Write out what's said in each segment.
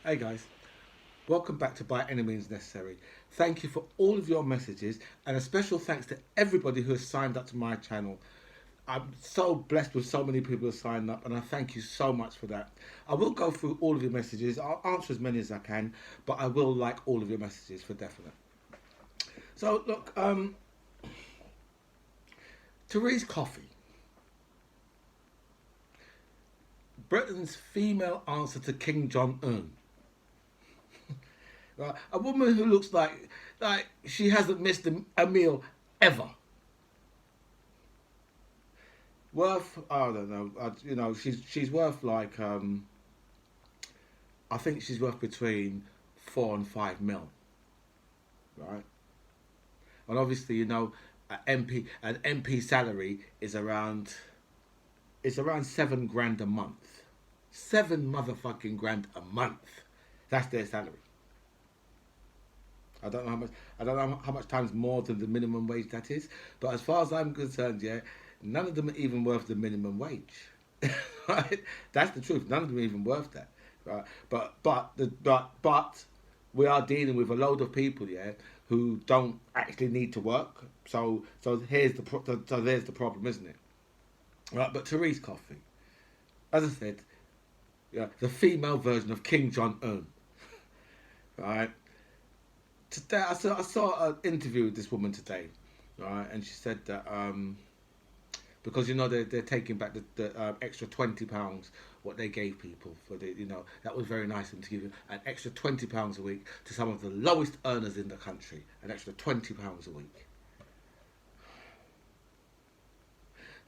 Hey guys, welcome back to By Any Means Necessary. Thank you for all of your messages and a special thanks to everybody who has signed up to my channel. I'm so blessed with so many people who have signed up and I thank you so much for that. I will go through all of your messages, I'll answer as many as I can, but I will like all of your messages for definite. So look, Therese Coffey, Britain's female answer to King Jong-un. Right? A woman who looks like she hasn't missed a meal ever. Worth, I don't know. She's worth like I think she's worth between 4 and 5 mil, right? And obviously, an MP salary is around 7 grand a month. 7 motherfucking grand a month. That's their salary. I don't know how much. I don't know how much times more than the minimum wage that is. But as far as I'm concerned, yeah, none of them are even worth the minimum wage. Right? That's the truth. None of them are even worth that. Right? But we are dealing with a load of people, yeah, who don't actually need to work. So there's the problem, isn't it? Right? But Therese Coffey, as I said, yeah, the female version of King Jong Un. Right? Today I saw an interview with this woman today, right? And she said that because they're taking back the extra £20 what they gave people for that was very nice of them to give an extra £20 a week to some of the lowest earners in the country, an extra £20 a week.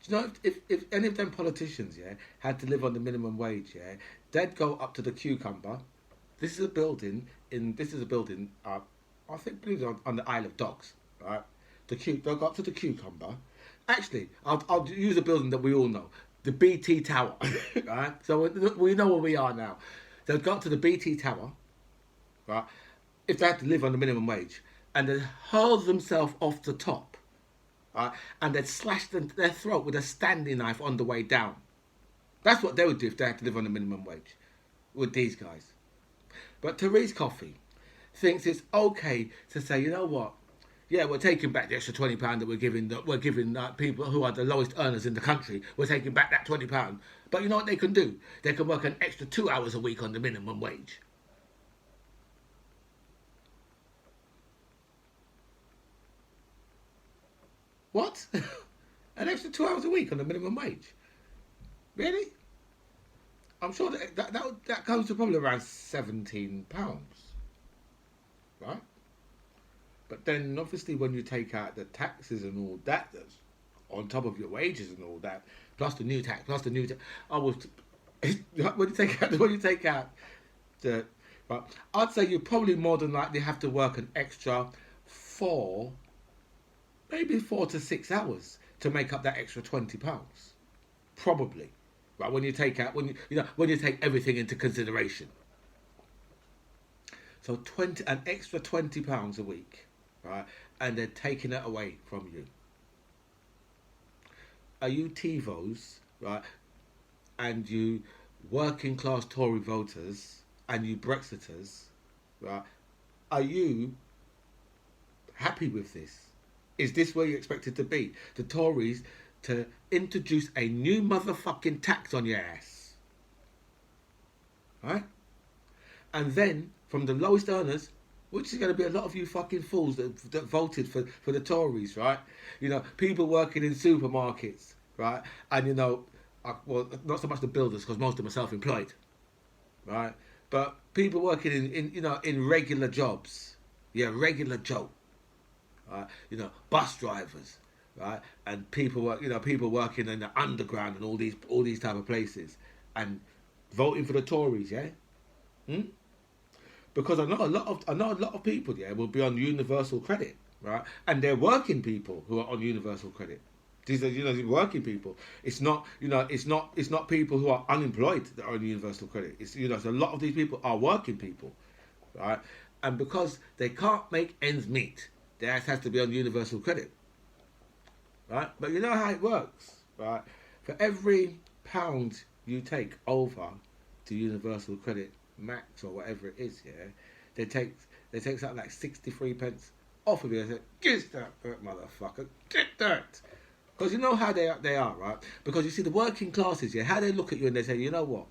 Do you know if any of them politicians, yeah, had to live on the minimum wage, yeah, they'd go up to the cucumber. This is a building. I think believe it on the Isle of Dogs, right? They'll go up to the cucumber. Actually, I'll use a building that we all know, the BT Tower, right? So we know where we are now. They'll go up to the BT Tower, right? If they had to live on the minimum wage, and they'd hurl themselves off the top, right? And they'd slash their throat with a standing knife on the way down. That's what they would do if they had to live on the minimum wage, with these guys. But Therese Coffey thinks it's okay to say, you know what? Yeah, we're taking back the extra £20 that we're giving people who are the lowest earners in the country. We're taking back that £20. But you know what they can do? They can work an extra 2 hours a week on the minimum wage. What? An extra 2 hours a week on the minimum wage? Really? I'm sure that comes to probably around £17, right? But then obviously when you take out the taxes and all that, that's on top of your wages and all that, plus the new tax, I was when you take out the, but I'd say you probably more than likely have to work an extra four, maybe 4 to 6 hours to make up that extra £20, probably. Right, when you take out when you take everything into consideration. So an extra £20 a week, right? And they're taking it away from you. Are you TiVos, right? And you working class Tory voters and you Brexiters, right? Are you happy with this? Is this where you expect it to be? The Tories to introduce a new motherfucking tax on your ass, right? And then from the lowest earners, which is going to be a lot of you fucking fools that voted for the Tories, right? People working in supermarkets, right? And well, not so much the builders because most of them are self-employed, right? But people working in regular jobs, yeah, regular job, right? Bus drivers, right? And people working in the underground and all these type of places, and voting for the Tories, yeah. Hmm? Because I know a lot of people, yeah, will be on universal credit, right? And they're working people who are on universal credit. These are working people. It's not people who are unemployed that are on universal credit. So a lot of these people are working people, right? And because they can't make ends meet, their ass has to be on universal credit, right? But you know how it works, right? For every pound you take over to universal credit, max or whatever it is, yeah, they take something like 63 pence off of you and say, get that motherfucker, get that. Because you know how they are, right? Because you see the working classes, yeah, how they look at you and they say, you know what?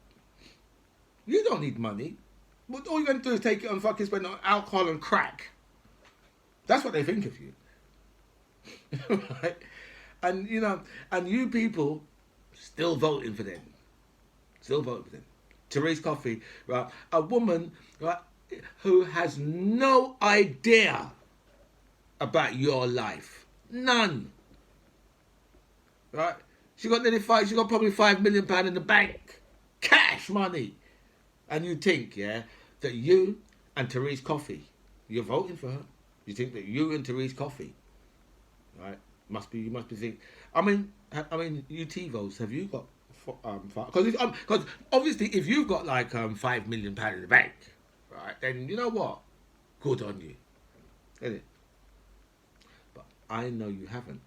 You don't need money. All you're going to do is take it and fucking spend on alcohol and crack. That's what they think of you. Right? And, you know, and you people still voting for them. Still voting for them. Therese Coffey, right? A woman, right, who has no idea about your life. None. Right? She got probably £5 million in the bank. Cash money. And you think, yeah, that you and Therese Coffey, you're voting for her. You think that you and Therese Coffey, right? You must be thinking. I mean, UT votes. Have you got? Because obviously, if you've got like £5 million in the bank, right? Then you know what? Good on you, isn't it? But I know you haven't.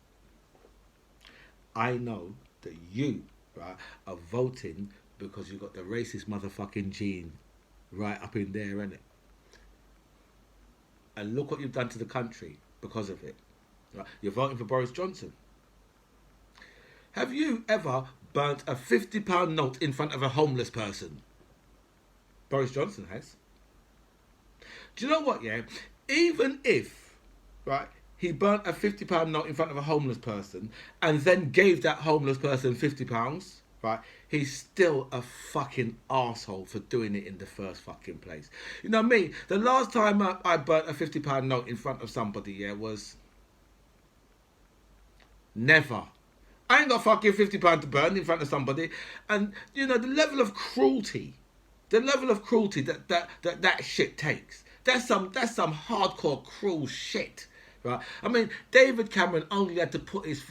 I know that you, right, are voting because you've got the racist motherfucking gene right up in there, innit? And look what you've done to the country because of it. Right? You're voting for Boris Johnson. Have you ever burnt a £50 note in front of a homeless person? Boris Johnson has. Do you know what, yeah? Even if, right, he burnt a £50 note in front of a homeless person and then gave that homeless person £50, right, he's still a fucking arsehole for doing it in the first fucking place. You know me, the last time I burnt a £50 note in front of somebody, yeah, was never. I ain't got fucking £50 to burn in front of somebody. And, you know, the level of cruelty that shit takes, that's some hardcore cruel shit, right? I mean, David Cameron only had to put his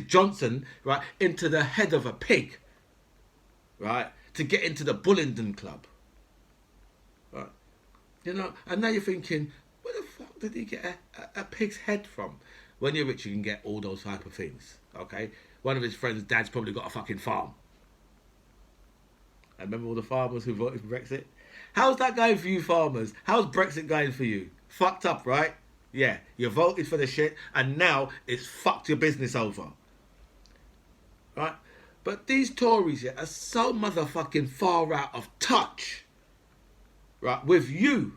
Johnson, right, into the head of a pig, right, to get into the Bullingdon Club, right? You know, and now you're thinking, where the fuck did he get a pig's head from? When you're rich, you can get all those type of things, okay? One of his friends' dad's probably got a fucking farm. I remember all the farmers who voted for Brexit. How's that going for you farmers? How's Brexit going for you? Fucked up, right? Yeah, you voted for the shit and now it's fucked your business over. Right? But these Tories, yeah, are so motherfucking far out of touch, right, with you.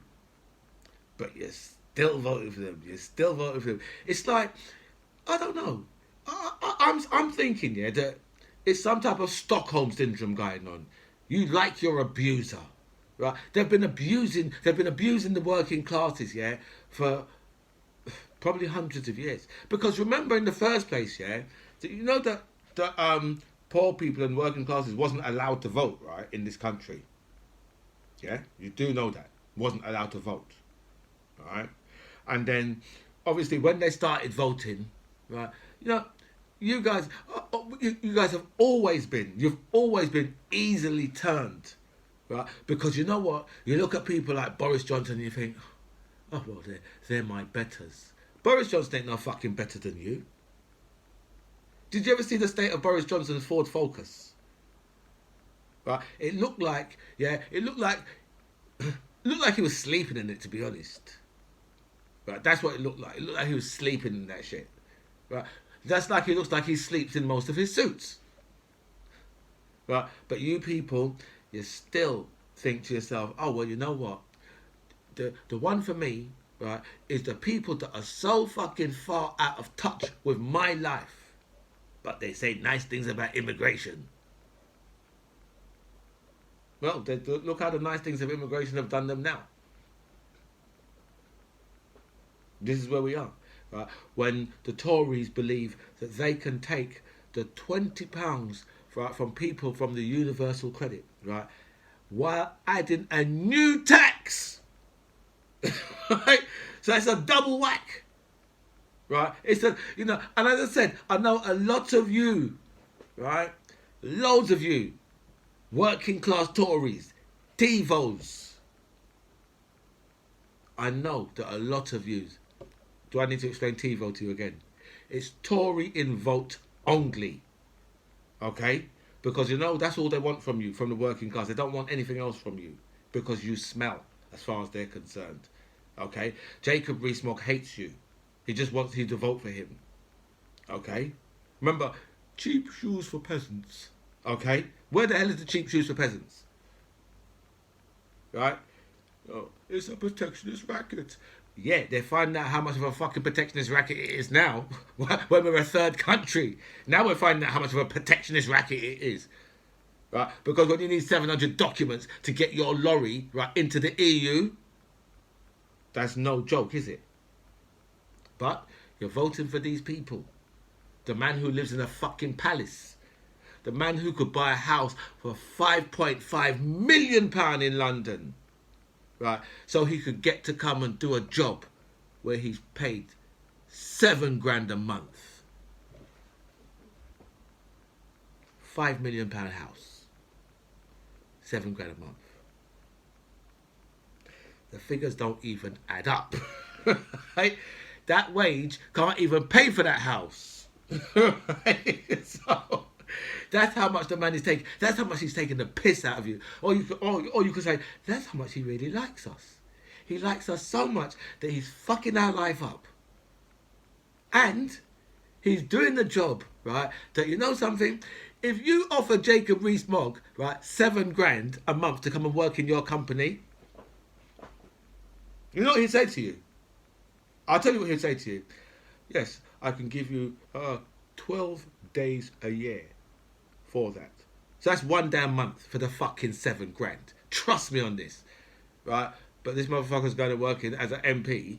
But you're still voting for them. You're still voting for them. It's like, I don't know. I'm thinking, yeah, that it's some type of Stockholm syndrome going on. You like your abuser, right? They've been abusing the working classes, yeah, for probably hundreds of years. Because remember, in the first place, yeah, that you know that poor people and working classes wasn't allowed to vote, right, in this country. Yeah, you do know that wasn't allowed to vote, right? And then, obviously, when they started voting, right, you know, you guys have always been easily turned, right? Because you know what? You look at people like Boris Johnson and you think, oh, well, they're my betters. Boris Johnson ain't no fucking better than you. Did you ever see the state of Boris Johnson's Ford Focus? Right? It looked like he was sleeping in it, to be honest. Right? That's what it looked like. It looked like he was sleeping in that shit. Right? That's like it looks like he sleeps in most of his suits. Right? But you people, you still think to yourself, oh, well, you know what? The one for me, right, is the people that are so fucking far out of touch with my life, but they say nice things about immigration. Well, look how the nice things of immigration have done them now. This is where we are, right? When the Tories believe that they can take the £20, right, from people from the universal credit, right, while adding a new tax, right? So it's a double whack, right? It's a, you know, and as I said, I know a lot of you, right, loads of you, working class Tories, TiVos. I know that a lot of you. Do I need to explain TiVo to you again? It's Tory in vote only. Okay? Because you know that's all they want from you, from the working class. They don't want anything else from you because you smell, as far as they're concerned. Okay, Jacob Rees-Mogg hates you. He just wants you to vote for him. Okay, remember, cheap shoes for peasants. Okay, where the hell is the cheap shoes for peasants? Right? Oh, it's a protectionist racket. Yeah, they're finding out how much of a fucking protectionist racket it is now. When we're a third country, now we're finding out how much of a protectionist racket it is. Right? Because when you need 700 documents to get your lorry right into the EU, that's no joke, is it? But you're voting for these people. The man who lives in a fucking palace. The man who could buy a house for £5.5 million in London. Right? So he could get to come and do a job where he's paid £7,000 a month. £5 million house. £7,000 a month. The figures don't even add up. Right? That wage can't even pay for that house. Right? So that's how much the man is taking. That's how much he's taking the piss out of you. Or you could say that's how much he really likes us. He likes us so much that he's fucking our life up. And he's doing the job, right? That you know something. If you offer Jacob Rees-Mogg, right, £7,000 a month to come and work in your company, you know what he'd say to you? I'll tell you what he'd say to you. Yes, I can give you 12 days a year for that. So that's one damn month for the fucking £7,000. Trust me on this, right? But this motherfucker's going to work in as an MP,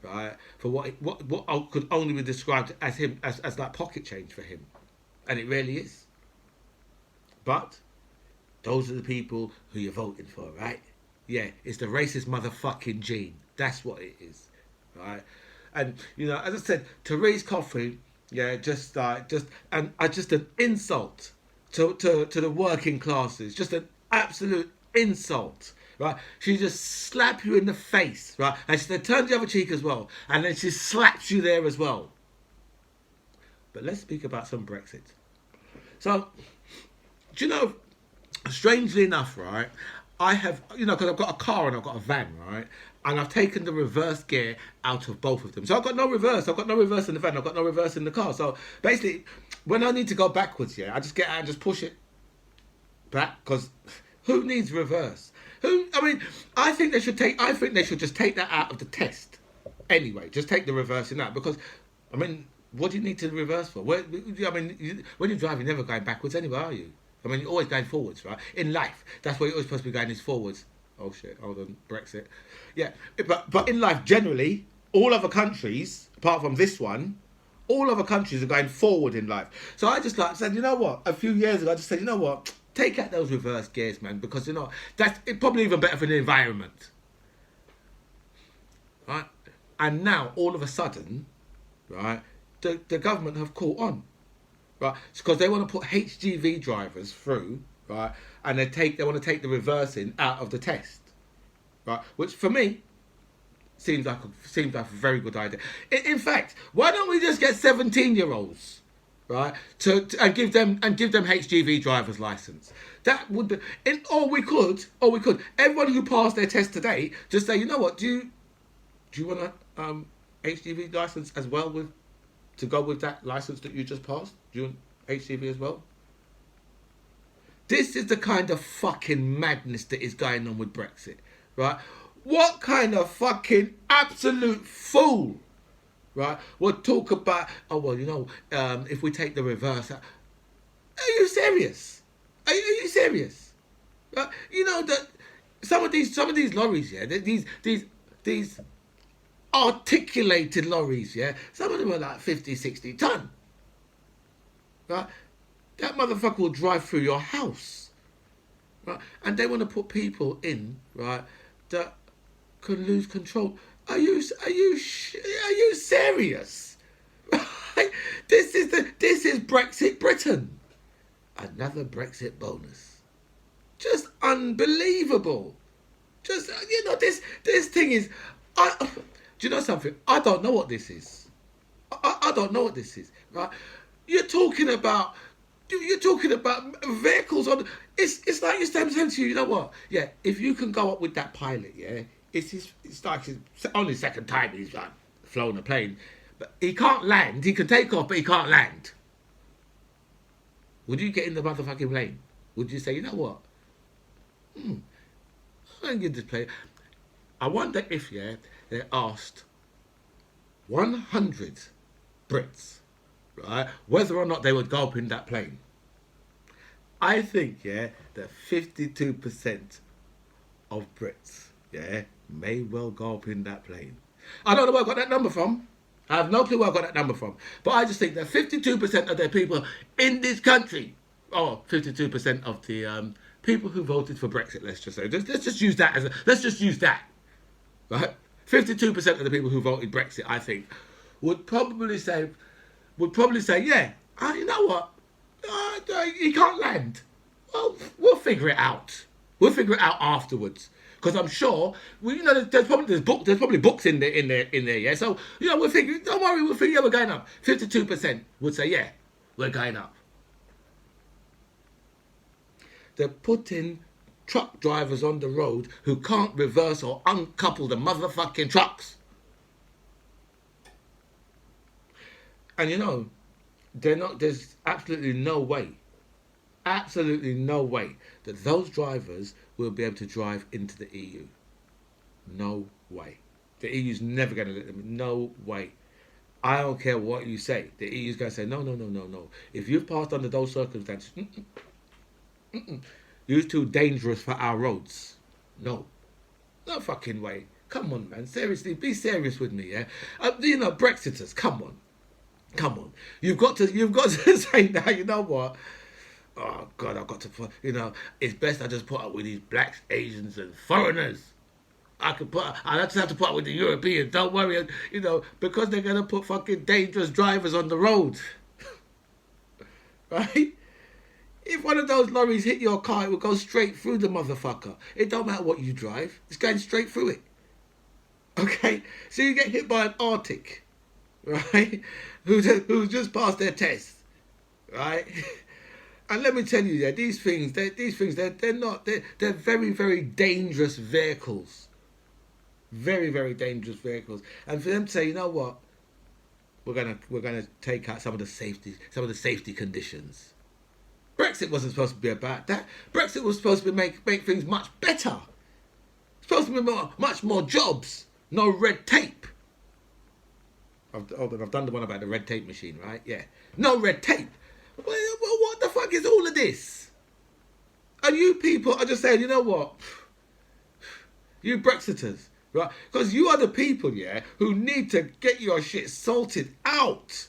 right? For what could only be described as him as like pocket change for him, and it really is. But those are the people who you're voting for, right? Yeah, it's the racist motherfucking gene. That's what it is, right? And you know, as I said, Therese Coffey, yeah, just an insult to the working classes, just an absolute insult, right? She just slap you in the face, right? And she then turns the other cheek as well, and then she slaps you there as well. But let's speak about some Brexit. So, do you know, strangely enough, right? I have, you know, because I've got a car and I've got a van, right? And I've taken the reverse gear out of both of them. So I've got no reverse. I've got no reverse in the van. I've got no reverse in the car. So basically, when I need to go backwards, yeah, I just get out and just push it back. Because who needs reverse? I think they should just take that out of the test. Anyway, just take the reversing out. Because, I mean, what do you need to reverse for? When you drive, you're never going backwards anyway, are you? I mean, you're always going forwards, right? In life, that's where you're always supposed to be going is forwards. Oh shit, hold on, Brexit. Yeah, but in life, generally, all other countries, apart from this one, all other countries are going forward in life. So I just said, you know what? A few years ago, I just said, you know what? Take out those reverse gears, man, because, you know, that's probably even better for the environment. Right? And now, all of a sudden, right, the government have caught on. Right, because they want to put HGV drivers through, right, and they want to take the reversing out of the test, right, which for me seems like a very good idea. In fact, why don't we just get 17-year-olds, right, and give them HGV driver's license? That would be, or we could, everyone who passed their test today, just say, you know what, do you want a HGV license as well to go with that license that you just passed? Do you want HGV as well? This is the kind of fucking madness that is going on with Brexit, right? What kind of fucking absolute fool, right, would talk about, oh, well, you know, if we take the reverse out. Are you serious? Are you serious? Right? You know that some of these lorries, yeah, these articulated lorries, yeah, some of them are like 50, 60 ton. Right? That motherfucker will drive through your house. Right? And they want to put people in, right, that can lose control. Are you serious? Right? This is Brexit Britain. Another Brexit bonus. Just unbelievable. Just, you know, this thing is, do you know something? I don't know what this is. I don't know what this is, right? You're talking about You're talking about vehicles on. It's like it's them saying to you, you know what? Yeah, if you can go up with that pilot, yeah, it's like his only second time he's like flown a plane, but he can't land. He can take off, but he can't land. Would you get in the motherfucking plane? Would you say, you know what? I can give this plane. I wonder if they asked 100 Brits, right, whether or not they would go up in that plane. I think, that 52% of Brits, may well go up in that plane. I don't know where I got that number from. I have no clue where I got that number from. But I just think that 52% of the people in this country, or 52% of the people who voted for Brexit, let's just say, let's just use that let's just use that, right? 52% of the people who voted Brexit, I think, would probably say, yeah, you know what? He can't land. Well, we'll figure it out. We'll figure it out afterwards. Because I'm sure, there's probably books in there, yeah. So we'll figure. Don't worry, we'll figure. Yeah, we're going up. 52% would say, yeah, we're going up. They're putting truck drivers on the road who can't reverse or uncouple the motherfucking trucks. And they're not. There's absolutely no way that those drivers will be able to drive into the EU. No way. The EU's never going to let them. No way. I don't care what you say. The EU's going to say, no. If you've passed under those circumstances, you're too dangerous for our roads. No fucking way. Come on, man. Seriously, be serious with me, yeah? Brexiters, come on. You've got to say now, you know what? Oh God, I've got to put. It's best I just put up with these blacks, Asians, and foreigners. I just have to put up with the Europeans. Don't worry, because they're gonna put fucking dangerous drivers on the road, right? If one of those lorries hit your car, it will go straight through the motherfucker. It don't matter what you drive; it's going straight through it. Okay, so you get hit by an Arctic, right? Who's just passed their test, right? And let me tell you, these things, they're very, very dangerous vehicles. Very, very dangerous vehicles. And for them to say, you know what, we're gonna take out some of the safety conditions. Brexit wasn't supposed to be about that. Brexit was supposed to make things much better. It's supposed to be much more jobs, no red tape. I've done the one about the red tape machine, right? Yeah, no red tape. Well, what the fuck is all of this? And you people are just saying, you know what? You Brexiters, right? Because you are the people, who need to get your shit sorted out.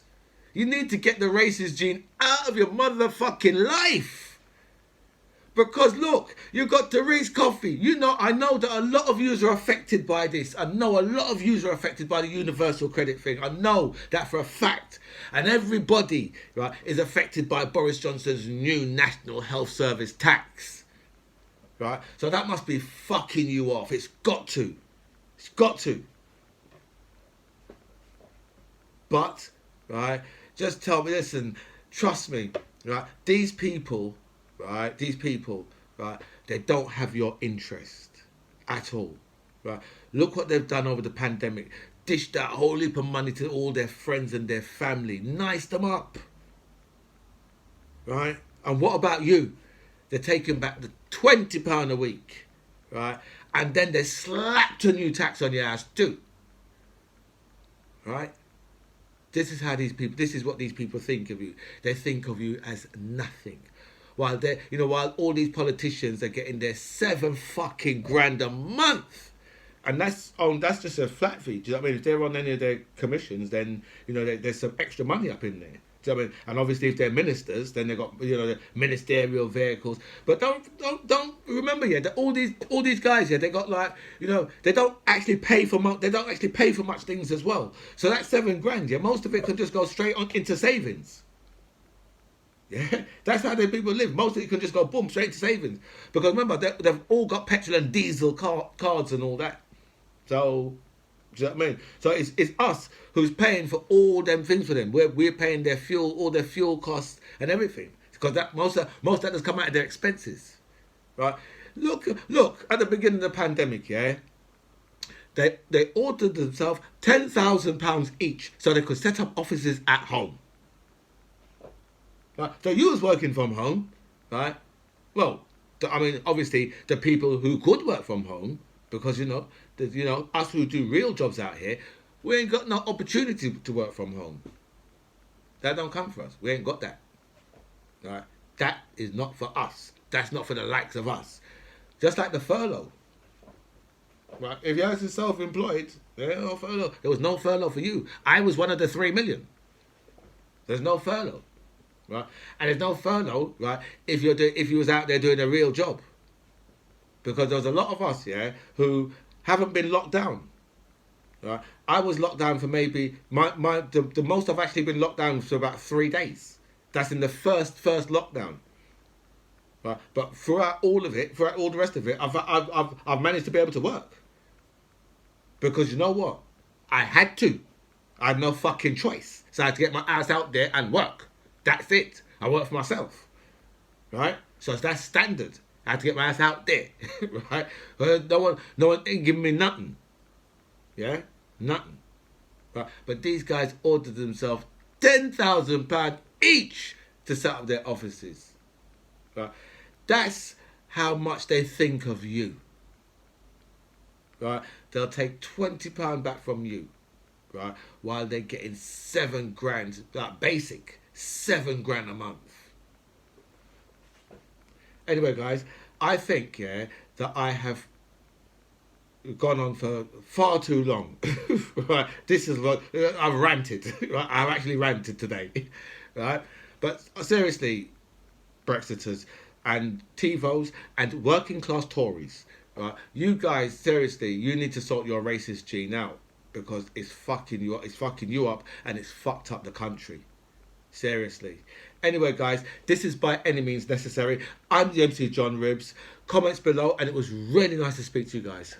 You need to get the racist gene out of your motherfucking life. Because look, you got Therese Coffey. I know that a lot of yous are affected by this. I know a lot of yous are affected by the universal credit thing. I know that for a fact. And everybody, right, is affected by Boris Johnson's new National Health Service tax. Right? So that must be fucking you off. It's got to. It's got to. But, right, just tell me, listen, trust me, right, these people, they don't have your interest at all, right? Look what they've done over the pandemic. Dished out a whole heap of money to all their friends and their family. Niced them up, right? And what about you? They're taking back the £20 a week, right? And then they slapped a new tax on your ass too, right? This is what these people think of you. They think of you as nothing. While while all these politicians are getting their $7 fucking grand a month. And that's just a flat fee. Do you know what I mean? If they're on any of their commissions, then there's some extra money up in there. Do you know what I mean? And obviously, if they're ministers, then they got the ministerial vehicles. But don't remember that all these guys they got they don't actually pay for much things as well. So that $7 grand, most of it could just go straight on into savings. Yeah, that's how the people live. Most of it can just go boom straight to savings because remember they've all got petrol and diesel cards and all that. So, do you know what I mean? So it's us who's paying for all them things for them. We're paying their fuel, all their fuel costs and everything. because that most of that has come out of their expenses, right? Look at the beginning of the pandemic, yeah. They ordered themselves £10,000 each so they could set up offices at home. Right? So you was working from home, right? Well, I mean, obviously the people who could work from home, because us who do real jobs out here, we ain't got no opportunity to work from home. That don't come for us. We ain't got that. Right? That is not for us. That's not for the likes of us. Just like the furlough. Right? If you're self-employed, there was no furlough for you. I was one of the 3 million. There's no furlough. Right? And there's no furlough, right, if you was out there doing a real job. Because there's a lot of us, yeah, who haven't been locked down. Right? I was locked down for maybe the most I've actually been locked down for about 3 days. That's in the first lockdown. Right? But throughout all the rest of it, I've managed to be able to work. Because you know what? I had to. I had no fucking choice. So I had to get my ass out there and work. That's it. I work for myself. Right? So that's standard. I had to get my ass out there. Right? No one ain't giving me nothing. Yeah? Nothing. Right? But these guys ordered themselves £10,000 each to set up their offices. Right? That's how much they think of you. Right? They'll take £20 back from you. Right? While they're getting £7,000, like basic, £7,000 a month. Anyway, guys, I think, yeah, that I have gone on for far too long. Right? This is what I've ranted. Right? I've actually ranted today. Right? But seriously, Brexiters and TiVos and working class Tories, right? You guys, seriously, you need to sort your racist gene out, because it's fucking you up, and it's fucked up the country. Seriously. Anyway, guys, this is By Any Means Necessary. I'm the MC John Ribs. Comments below, and it was really nice to speak to you guys.